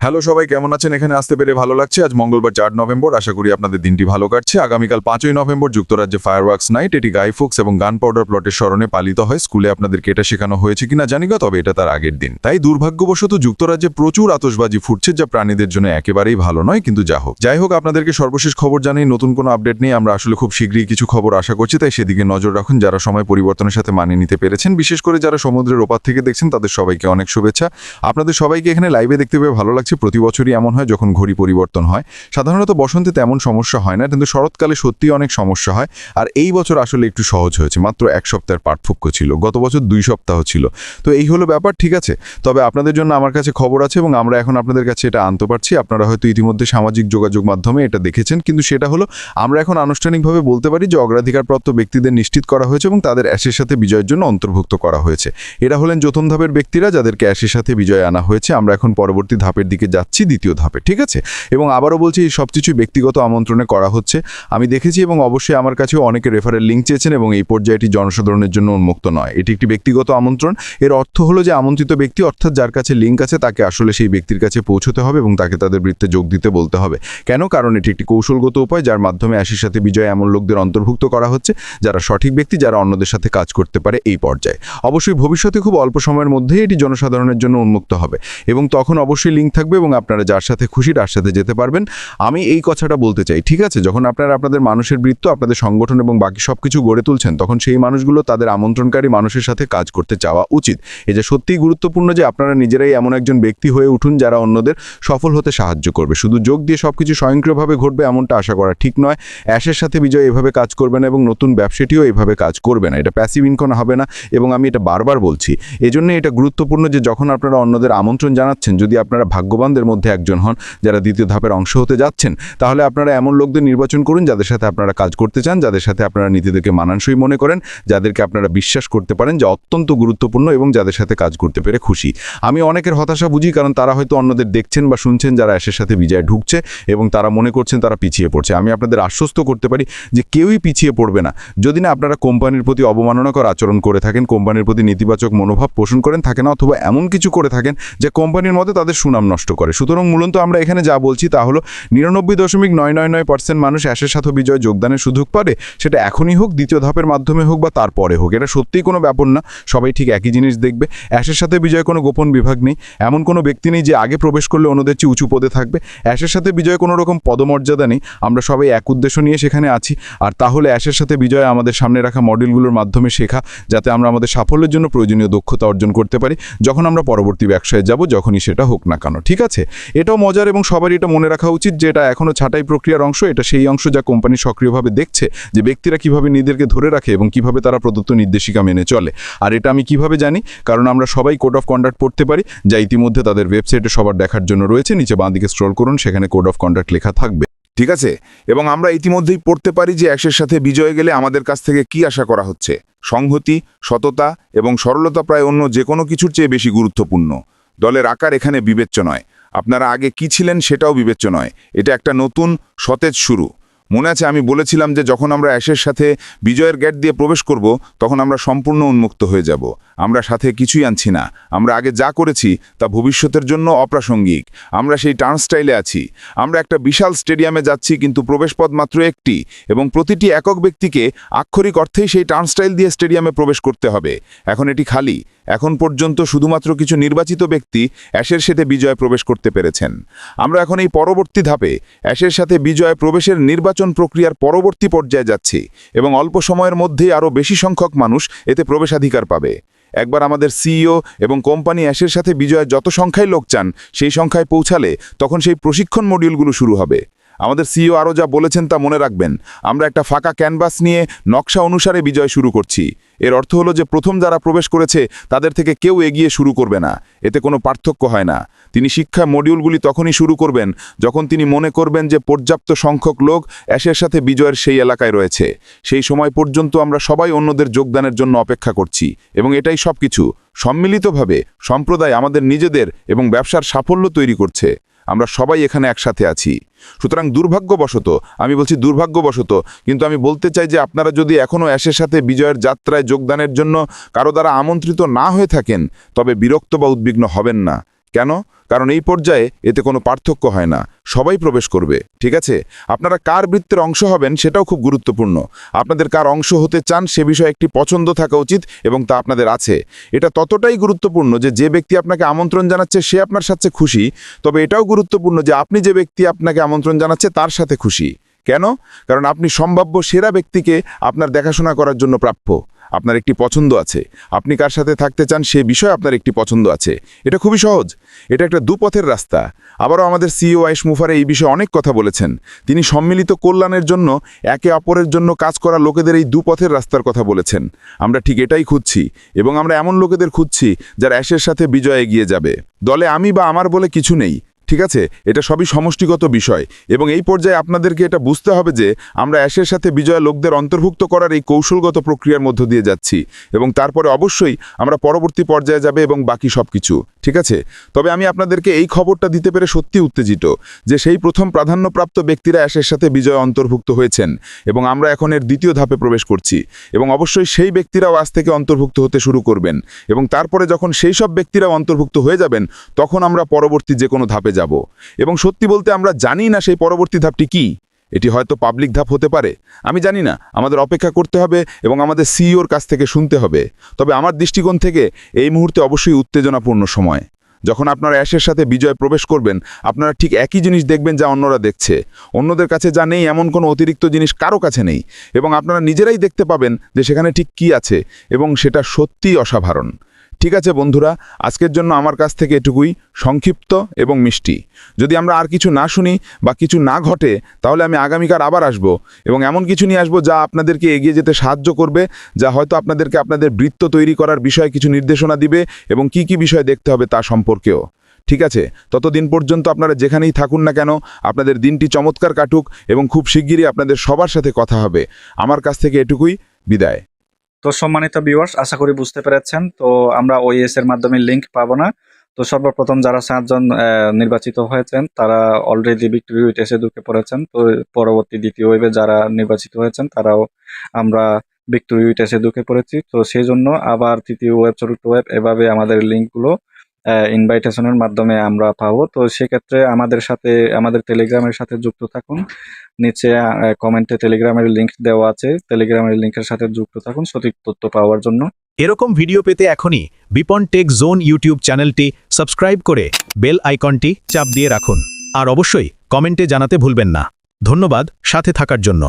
Hello সবাই, কেমন আছেন? এখানে আসতে পেরে ভালো লাগছে। আজ মঙ্গলবার ৪ নভেম্বর। আশা করি আপনাদের দিনটি ভালো কাটছে। আগামীকাল ৫ই নভেম্বর যুক্তরাজ্যে ফায়ারওয়ার্কস নাইট। এটি গাই ফোকস এবং গান পাউডার প্লটের স্মরণে পালিত হয়। স্কুলে আপনাদেরকে এটা শেখানো হয়েছে কিনা জানি না, তবে এটা তার আগের দিন। তাই দুর্ভাগ্যবশত যুক্তরাজ্যে প্রচুর আতশবাজি ফুটছে, যা প্রাণীদের জন্য একেবারেই ভালো নয়। কিন্তু যাই হোক, আপনাদেরকে সর্বশেষ খবর জানাই। নতুন কোনো আপডেট নেই। আমরা আসলে খুব শীঘ্রই কিছু খবর আশা করছি, তাই সেদিকে নজর রাখুন। যারা সময় পরিবর্তনের সাথে মানিয়ে নিতে পেরেছেন, বিশেষ করে যারা সমুদ্রের ওপার থেকে দেখছেন, তাদের সবাইকে অনেক শুভেচ্ছা। আপনাদের সবাইকে এখানে লাইভে দেখতে পেয়ে ভালো লাগছে। প্রতি বছরই এমন হয় যখন ঘড়ি পরিবর্তন হয়। সাধারণত বসন্তে তেমন সমস্যা হয় না, কিন্তু শরৎকালে সত্যিই অনেক সমস্যা হয়। আর এই বছর আসলে একটু সহজ হয়েছে। মাত্র 1 সপ্তাহের পার্থক্য ছিল, গত বছর 2 সপ্তাহ ছিল। তো এই হলো ব্যাপার, ঠিক আছে। তবে আপনাদের জন্য আমার কাছে খবর আছে এবং আমরা এখন আপনাদের কাছে এটা আনতে পারছি। আপনারা হয়তো ইতিমধ্যে সামাজিক যোগাযোগ মাধ্যমে এটা দেখেছেন, কিন্তু সেটা হলো আমরা এখন আনুষ্ঠানিকভাবে বলতে পারি যে অগ্রাধিকারপ্রাপ্ত ব্যক্তিদের নিশ্চিত করা হয়েছে এবং তাদের অ্যাশের সাথে বিজয়ের জন্য অন্তর্ভুক্ত করা হয়েছে। এরা হলেন প্রথম ধাপের ব্যক্তিরা, যাদেরকে অ্যাশের সাথে বিজয় আনা হয়েছে। আমরা এখন পরবর্তী ধাপের দিকে যাচ্ছি, দ্বিতীয় ধাপে, ঠিক আছে। এবং আবারও বলছি, এই সব কিছুই ব্যক্তিগত আমন্ত্রণে করা হচ্ছে। আমি দেখেছি এবং অবশ্যই আমার কাছেও অনেকে রেফারেল লিঙ্ক চেয়েছেন এবং এই পর্যায়টি জনসাধারণের জন্য উন্মুক্ত নয়। এটি একটি ব্যক্তিগত আমন্ত্রণ। এর অর্থ হলো যে আমন্ত্রিত ব্যক্তি, অর্থাৎ যার কাছে লিঙ্ক আছে, তাকে আসলে সেই ব্যক্তির কাছে পৌঁছতে হবে এবং তাকে তাদের বৃত্তে যোগ দিতে বলতে হবে। কেন? কারণ এটি একটি কৌশলগত উপায়, যার মাধ্যমে অ্যাশের সাথে বিজয় এমন লোকদের অন্তর্ভুক্ত করা হচ্ছে যারা সঠিক ব্যক্তি, যারা অন্যদের সাথে কাজ করতে পারে এই পর্যায়ে। অবশ্যই ভবিষ্যতে খুব অল্প সময়ের মধ্যেই এটি জনসাধারণের জন্য উন্মুক্ত হবে এবং তখন অবশ্যই লিঙ্ক থাকবে এবং আপনারা যার সাথে খুশি তার সাথে যেতে পারবেন। আমি এই কথাটা বলতে চাই, ঠিক আছে। যখন আপনারা আপনাদের মানুষের বৃত্ত, আপনাদের সংগঠন এবং বাকি সবকিছু গড়ে তুলছেন, তখন সেই মানুষগুলো তাদের আমন্ত্রণকারী মানুষের সাথে কাজ করতে চাওয়া উচিত। এটা সত্যিই গুরুত্বপূর্ণ যে আপনারা নিজেরাই এমন একজন ব্যক্তি হয়ে উঠুন যারা অন্যদের সফল হতে সাহায্য করবে। শুধু যোগ দিয়ে সবকিছু স্বয়ংক্রিয়ভাবে ঘটবে এমনটা আশা করা ঠিক নয়। অ্যাশের সাথে বিজয় এভাবে কাজ করবে না এবং নতুন ব্যবসাটিও এভাবে কাজ করবে না। এটা প্যাসিভ ইনকাম হবে না এবং আমি এটা বারবার বলছি। এজন্য এটা গুরুত্বপূর্ণ যে যখন আপনারা অন্যদের আমন্ত্রণ জানাচ্ছেন, যদি আপনারা ভাগ্যবানদের মধ্যে একজন হন যারা দ্বিতীয় ধাপের অংশ হতে যাচ্ছেন, তাহলে আপনারা এমন লোকদের নির্বাচন করুন যাদের সাথে আপনারা কাজ করতে চান, যাদের সাথে আপনারা নীতিদেরকে মানানসই মনে করেন, যাদেরকে আপনারা বিশ্বাস করতে পারেন যে অত্যন্ত গুরুত্বপূর্ণ এবং যাদের সাথে কাজ করতে পেরে খুশি। আমি অনেকের হতাশা বুঝি, কারণ তারা হয়তো অন্যদের দেখছেন বা শুনছেন যারা অ্যাশের সাথে বিজয় ঢুকছে এবং তারা মনে করছেন তারা পিছিয়ে পড়ছে। আমি আপনাদের আশ্বস্ত করতে পারি যে কেউই পিছিয়ে পড়বে না, যদি না আপনারা কোম্পানির প্রতি অবমাননাকর আচরণ করে থাকেন, কোম্পানির প্রতি নেতিবাচক মনোভাব পোষণ করেন থাকেন, অথবা এমন কিছু করে থাকেন যে কোম্পানির মধ্যে তাদের সুনাম নষ্ট করে। সুতরাং মূলত আমরা এখানে যা বলছি তা হলো 99.999% মানুষ অ্যাশের সাথে বিজয় যোগদানের সুযোগ পাবে, সেটা এখনই হোক, দ্বিতীয় ধাপের মাধ্যমে হোক বা তারপরে হোক। এটা সত্যিই কোনো ব্যাপার না, সবাই ঠিক একই জিনিস দেখবে। অ্যাশের সাথে বিজয় কোনো গোপন বিভাগ নেই, এমন কোনো ব্যক্তি নেই যে আগে প্রবেশ করলে অন্যদের চেয়ে উঁচু পদে থাকবে। অ্যাশের সাথে বিজয় কোনো রকম পদমর্যাদা নেই। আমরা সবাই এক উদ্দেশ্য নিয়ে সেখানে আছি, আর তাহলে অ্যাশের সাথে বিজয় আমাদের সামনে রাখা মডেলগুলোর মাধ্যমে শেখা, যাতে আমরা আমাদের সাফল্যের জন্য প্রয়োজনীয় দক্ষতা অর্জন করতে পারি যখন আমরা পরবর্তী ব্যবসায় যাব, যখনই সেটা হোক না কেন, ঠিক আছে। এটাও মজার এবং সবারই এটা মনে রাখা উচিত যে এটা এখনও ছাঁটাই প্রক্রিয়ার অংশ। এটা সেই অংশ যা কোম্পানি সক্রিয়ভাবে দেখছে যে ব্যক্তিরা কিভাবে নিজেদেরকে ধরে রাখে এবং কিভাবে তারা প্রদত্ত নির্দেশিকা মেনে চলে। আর এটা আমি কিভাবে জানি? কারণ আমরা সবাই কোড অফ কন্ডাক্ট পড়তে পারি, যা ইতিমধ্যে তাদের ওয়েবসাইটে সবার দেখার জন্য রয়েছে। নিচে বাঁ দিকে স্ক্রল করুন, সেখানে কোড অফ কন্ডাক্ট লেখা থাকবে, ঠিক আছে। এবং আমরা ইতিমধ্যেই পড়তে পারি যে অ্যাশের সাথে বিজয়ে গেলে আমাদের কাছ থেকে কি আশা করা হচ্ছে। সংহতি, সততা এবং সরলতা প্রায় অন্য যে কোনো কিছুর চেয়ে বেশি গুরুত্বপূর্ণ। দলের আকার এখানে বিবেচ্য নয়, আপনারা আগে কি ছিলেন সেটাও বিবেচ্য নয়। এটা একটা নতুন সতেজ শুরু। মনে আছে আমি বলেছিলাম যে যখন আমরা অ্যাশের সাথে বিজয়ের গেট দিয়ে প্রবেশ করব, তখন আমরা সম্পূর্ণ উন্মুক্ত হয়ে যাব। আমরা সাথে কিছুই আনছি না। আমরা আগে যা করেছি তা ভবিষ্যতের জন্য অপ্রাসঙ্গিক। আমরা সেই টার্নস্টাইলে আছি। আমরা একটা বিশাল স্টেডিয়ামে যাচ্ছি, কিন্তু প্রবেশপথ মাত্র একটি এবং প্রতিটি একক ব্যক্তিকে আক্ষরিক অর্থেই সেই টার্নস্টাইল দিয়ে স্টেডিয়ামে প্রবেশ করতে হবে। এখন এটি খালি। এখন পর্যন্ত শুধুমাত্র কিছু নির্বাচিত ব্যক্তি অ্যাশের সাথে বিজয়ে প্রবেশ করতে পেরেছেন। আমরা এখন এই পরবর্তী ধাপে অ্যাশের সাথে বিজয়ে প্রবেশের নির্বাচন প্রক্রিয়ার পরবর্তী পর্যায়ে যাচ্ছি এবং অল্প সময়ের মধ্যেই আরও বেশি সংখ্যক মানুষ এতে প্রবেশাধিকার পাবে। একবার আমাদের সিইও এবং কোম্পানি অ্যাশের সাথে বিজয়ের যত সংখ্যায় লোক চান সেই সংখ্যায় পৌঁছালে তখন সেই প্রশিক্ষণ মডিউলগুলো শুরু হবে। আমাদের সিইও আরও যা বলেছেন তা মনে রাখবেন। আমরা একটা ফাঁকা ক্যানভাস নিয়ে নকশা অনুসারে বিজয় শুরু করছি। এর অর্থ হলো যে প্রথম যারা প্রবেশ করেছে তাদের থেকে কেউ এগিয়ে শুরু করবে না। এতে কোনো পার্থক্য হয় না। তিনি শিক্ষা মডিউলগুলি তখনই শুরু করবেন যখন তিনি মনে করবেন যে পর্যাপ্ত সংখ্যক লোক অ্যাশের সাথে বিজয়ের সেই এলাকায় রয়েছে। সেই সময় পর্যন্ত আমরা সবাই অন্যদের যোগদানের জন্য অপেক্ষা করছি এবং এটাই সব কিছু সম্মিলিতভাবে সম্প্রদায় আমাদের নিজেদের এবং ব্যবসার সাফল্য তৈরি করছে। আমরা সবাই এখানে একসাথে আছি। সুতরাং দুর্ভাগ্যবশত, আমি বলছি দুর্ভাগ্যবশত, কিন্তু আমি বলতে চাই যে আপনারা যদি এখনও অ্যাশের সাথে বিজয়ের যাত্রায় যোগদানের জন্য কারো দ্বারা আমন্ত্রিত না হয়ে থাকেন, তবে বিরক্ত বা উদ্বিগ্ন হবেন না। কেন? কারণ এই পর্যায়ে এতে কোনো পার্থক্য হয় না, সবাই প্রবেশ করবে। ঠিক আছে, আপনারা কার বৃত্তের অংশ হবেন সেটাও খুব গুরুত্বপূর্ণ। আপনাদের কার অংশ হতে চান সে বিষয়ে একটি পছন্দ থাকা উচিত এবং তা আপনাদের আছে। এটা ততটাই গুরুত্বপূর্ণ যে ব্যক্তি আপনাকে আমন্ত্রণ জানাচ্ছে সে আপনার সাথে খুশি, তবে এটাও গুরুত্বপূর্ণ যে আপনি যে ব্যক্তি আপনাকে আমন্ত্রণ জানাচ্ছে তার সাথে খুশি। কেন? কারণ আপনি সম্ভাব্য সেরা ব্যক্তিকে আপনার দেখাশোনা করার জন্য প্রাপ্য। আপনার একটি পছন্দ আছে, আপনি কার সাথে থাকতে চান সে বিষয়ে আপনার একটি পছন্দ আছে। এটা খুবই সহজ, এটা একটা দুপথের রাস্তা। আবারও আমাদের সিইও আয়েশ মুফারে এই বিষয়ে অনেক কথা বলেছেন। তিনি সম্মিলিত কল্যাণের জন্য একে অপরের জন্য কাজ করা লোকেদের এই দুপথের রাস্তার কথা বলেছেন। আমরা ঠিক এটাই খুঁজছি এবং আমরা এমন লোকেদের খুঁজছি যারা অ্যাশের সাথে বিজয়ে এগিয়ে যাবে। দলে আমি বা আমার বলে কিছু নেই, ঠিক আছে? এটা সবই সমষ্টিগত বিষয় এবং এই পর্যায়ে আপনাদেরকে এটা বুঝতে হবে যে আমরা অ্যাশের সাথে বিজয় লোকদের অন্তর্ভুক্ত করার এই কৌশলগত প্রক্রিয়ার মধ্য দিয়ে যাচ্ছি এবং তারপরে অবশ্যই আমরা পরবর্তী পর্যায়ে যাবে এবং বাকি সব কিছু, ঠিক আছে? তবে আমি আপনাদেরকে এই খবরটা দিতে পেরে সত্যি উত্তেজিত যে সেই প্রথম প্রাধান্যপ্রাপ্ত ব্যক্তিরা অ্যাশের সাথে বিজয় অন্তর্ভুক্ত হয়েছেন এবং আমরা এখন এর দ্বিতীয় ধাপে প্রবেশ করছি এবং অবশ্যই সেই ব্যক্তিরাও আজ থেকে অন্তর্ভুক্ত হতে শুরু করবেন এবং তারপরে যখন সেই সব ব্যক্তিরাও অন্তর্ভুক্ত হয়ে যাবেন তখন আমরা পরবর্তী যে কোনো ধাপে যাব এবং সত্যি বলতে আমরা জানি না সেই পরবর্তী ধাপটি কি। এটি হয়তো পাবলিক ধাপ হতে পারে, আমি জানি না। আমাদের অপেক্ষা করতে হবে এবং আমাদের সিইওর কাছ থেকে শুনতে হবে। তবে আমার দৃষ্টিকোণ থেকে এই মুহূর্তে অবশ্যই উত্তেজনাপূর্ণ সময়। যখন আপনারা অ্যাশের সাথে বিজয় প্রবেশ করবেন আপনারা ঠিক একই জিনিস দেখবেন যা অন্যরা দেখছে। অন্যদের কাছে যা নেই এমন কোনো অতিরিক্ত জিনিস কারো কাছে নেই এবং আপনারা নিজেরাই দেখতে পাবেন যে সেখানে ঠিক কি আছে এবং সেটা সত্যিই অসাধারণ। ঠিক আছে বন্ধুরা, আজকের জন্য আমার কাছ থেকে এটুকুই, সংক্ষিপ্ত এবং মিষ্টি। যদি আমরা আর কিছু না শুনি বা কিছু না ঘটে তাহলে আমি আগামীকাল আবার আসব এবং এমন কিছু নিয়ে আসবো যা আপনাদেরকে এগিয়ে যেতে সাহায্য করবে, যা হয়তো আপনাদেরকে আপনাদের বৃত্ত তৈরি করার বিষয়ে কিছু নির্দেশনা দিবে এবং কি কি বিষয় দেখতে হবে তা সম্পর্কেও। ঠিক আছে, ততদিন পর্যন্ত আপনারা যেখানেই থাকুন না কেন আপনাদের দিনটি চমৎকার কাটুক এবং খুব শিগগিরই আপনাদের সবার সাথে কথা হবে। আমার কাছ থেকে এটুকুই, বিদায়। তো সম্মানিত ভিউয়ার্স, আশা করি বুঝতে পেরেছেন। তো আমরা ওইএস এর মাধ্যমে লিংক পাবো না। তো সর্বপ্রথম যারা 7 জন নির্বাচিত হয়েছেন তারা অলরেডি ভিক্টোরি উইটেসে ঢুকে পড়েছেন। তো পরবর্তী দ্বিতীয় ওয়েবে যারা নির্বাচিত হয়েছেন তারাও আমরা ভিক্টোরি উইটেসে ঢুকে পড়েছি। তো সেই জন্য আবার তৃতীয় ওয়েব, চতুর্থ ওয়েব এভাবে আমাদের লিঙ্কগুলো ইনভাইটেশনের মাধ্যমে আমরা পাবো। তো সেক্ষেত্রে আমাদের সাথে, আমাদের টেলিগ্রামের সাথে যুক্ত থাকুন। নিচে কমেন্টে টেলিগ্রামের লিংক দেওয়া আছে, টেলিগ্রামের লিংকের সাথে যুক্ত থাকুন সঠিক তথ্য পাওয়ার জন্য। এরকম ভিডিও পেতে এখনই বিপন টেক জোন ইউটিউব চ্যানেলটি সাবস্ক্রাইব করে বেল আইকনটি চাপ দিয়ে রাখুন আর অবশ্যই কমেন্টে জানাতে ভুলবেন না। ধন্যবাদ সাথে থাকার জন্য।